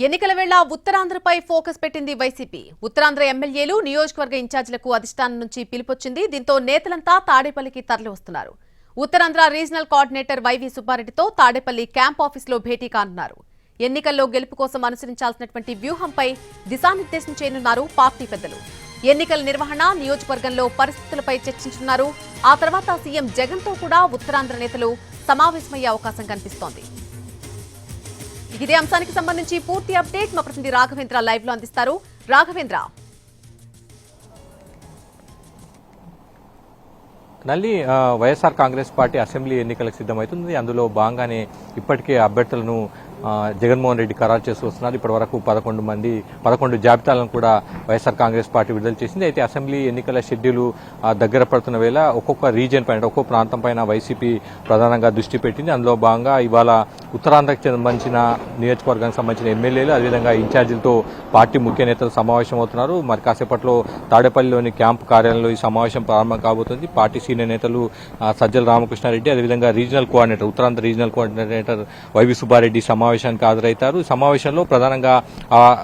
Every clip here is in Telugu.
ఎన్నికల వేళ ఉత్తరాంధ్రపై ఫోకస్ పెట్టింది వైసీపీ. ఉత్తరాంధ్ర ఎమ్మెల్యేలు, నియోజకవర్గ ఇన్ఛార్జీలకు అధిష్టానం నుంచి పిలుపొచ్చింది. దీంతో నేతలంతా తాడేపల్లికి తరలివస్తున్నారు. ఉత్తరాంధ్ర రీజనల్ కోఆర్డినేటర్ వైవి సుబ్బారెడ్డితో తాడేపల్లి క్యాంప్ ఆఫీసులో భేటీ కానున్నారు. ఎన్నికల్లో గెలుపు కోసం అనుసరించాల్సినటువంటి వ్యూహంపై దిశానిర్దేశం చేయనున్నారు పార్టీ పెద్దలు. ఎన్నికల నిర్వహణ, నియోజకవర్గంలో పరిస్థితులపై చర్చించున్నారు. ఆ తర్వాత సీఎం జగన్తో కూడా ఉత్తరాంధ్ర నేతలు సమావేశమయ్యే అవకాశం కనిపిస్తోంది. ఇదే అంశానికి సంబంధించి పూర్తి అప్డేట్ మా ప్రతినిధి రాఘవేంద్ర లైవ్ లో అందిస్తారు. రాఘవేంద్ర, నల్లి వైఎస్ఆర్ కాంగ్రెస్ పార్టీ అసెంబ్లీ ఎన్నికలకు సిద్ధమవుతుంది. అందులో భాగంగానే ఇప్పటికే అభ్యర్థులను జగన్మోహన్ రెడ్డి ఖరారు చేస్తూ వస్తున్నారు. ఇప్పటి వరకు 11 జాబితాలను కూడా వైఎస్ఆర్ కాంగ్రెస్ పార్టీ విడుదల చేసింది. అయితే అసెంబ్లీ ఎన్నికల షెడ్యూల్ దగ్గర పడుతున్న వేళ ఒక్కొక్క రీజియన్ పైన, ఒక్కొక్క ప్రాంతం పైన వైసీపీ ప్రధానంగా దృష్టి పెట్టింది. అందులో భాగంగా ఇవాళ ఉత్తరాంధ్రకు సంబంధించిన నియోజకవర్గానికి సంబంధించిన ఎమ్మెల్యేలు, అదేవిధంగా ఇన్ఛార్జీలతో పార్టీ ముఖ్య నేతలు సమావేశం అవుతున్నారు. మరి కాసేపట్లో తాడేపల్లిలోని క్యాంపు కార్యాలయంలో ఈ సమావేశం ప్రారంభం కాబోతుంది. పార్టీ సీనియర్ నేతలు సజ్జల రామకృష్ణారెడ్డి, అదేవిధంగా regional coordinator, Uttarandhra regional coordinator YV Subbareddy సమావేశానికి హాజరవుతారు. ఈ సమావేశంలో ప్రధానంగా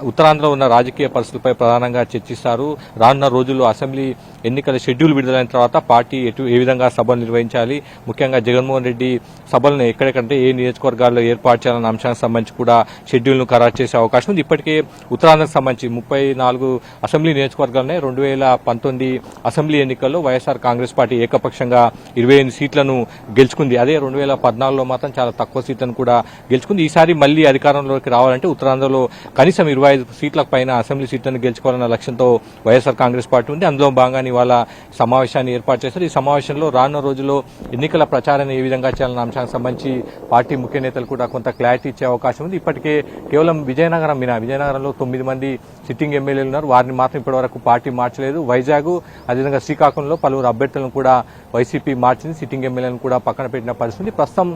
ఉత్తరాంధ్రలో ఉన్న రాజకీయ పరిస్థితులపై ప్రధానంగా చర్చిస్తారు. రానున్న రోజుల్లో అసెంబ్లీ ఎన్నికల షెడ్యూల్ విడుదలైన తర్వాత పార్టీ ఏ విధంగా సభలు నిర్వహించాలి, ముఖ్యంగా జగన్మోహన్ రెడ్డి సభలను ఎక్కడెక్కడంటే ఏ నియోజకవర్గాల్లో ఏర్పాటు చేయాలన్న అంశానికి సంబంధించి కూడా షెడ్యూల్ను ఖరారు చేసే అవకాశం ఉంది. ఇప్పటికే ఉత్తరాంధ్రకు సంబంధించి 34 అసెంబ్లీ నియోజకవర్గాలనే 2019 అసెంబ్లీ ఎన్నికల్లో వైఎస్ఆర్ కాంగ్రెస్ పార్టీ ఏకపక్షంగా 28 సీట్లను గెలుచుకుంది. అదే 2014లో మాత్రం చాలా తక్కువ సీట్లను కూడా గెలుచుకుంది. ఈసారి మళ్లీ అధికారంలోకి రావాలంటే ఉత్తరాంధ్రలో కనీసం 25 సీట్లకు పైన అసెంబ్లీ సీట్లను గెలుచుకోవాలన్న లక్ష్యంతో వైఎస్ఆర్ కాంగ్రెస్ పార్టీ ఉంది. అందులో భాగంగా ఇవాళ సమావేశాన్ని ఏర్పాటు చేశారు. ఈ సమావేశంలో రానున్న రోజుల్లో ఎన్నికల ప్రచారాన్ని ఏ విధంగా చేయాలన్న అంశానికి సంబంధించి పార్టీ ముఖ్య నేతలు కూడా కొంత క్లారిటీ ఇచ్చే అవకాశం ఉంది. ఇప్పటికే కేవలం విజయనగరంలో 9 మంది సిట్టింగ్ ఎమ్మెల్యేలు ఉన్నారు. వారిని మాత్రం ఇప్పటివరకు పార్టీ మార్చలేదు. వైజాగ్, అదేవిధంగా శ్రీకాకుళంలో పలువురు అభ్యర్థులను కూడా వైసీపీ మార్చింది. సిట్టింగ్ ఎమ్మెల్యేలను కూడా పక్కన పెట్టిన పరిస్థితి. ప్రస్తుతం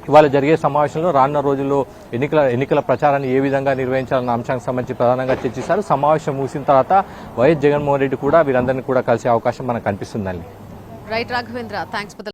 ఇవాళ జరిగే సమావేశంలో రానున్న రోజుల్లో ఎన్నికల ప్రచారాన్ని ఏ విధంగా నిర్వహించాలన్న అంశానికి సంబంధించి ప్రధానంగా చర్చిస్తారు. సమావేశం ముగిసిన తర్వాత వైఎస్ జగన్మోహన్ రెడ్డి కూడా వీరందరినీ కూడా కలిసే అవకాశం మనకు కనిపిస్తుందండి. Right Raghavendra, thanks.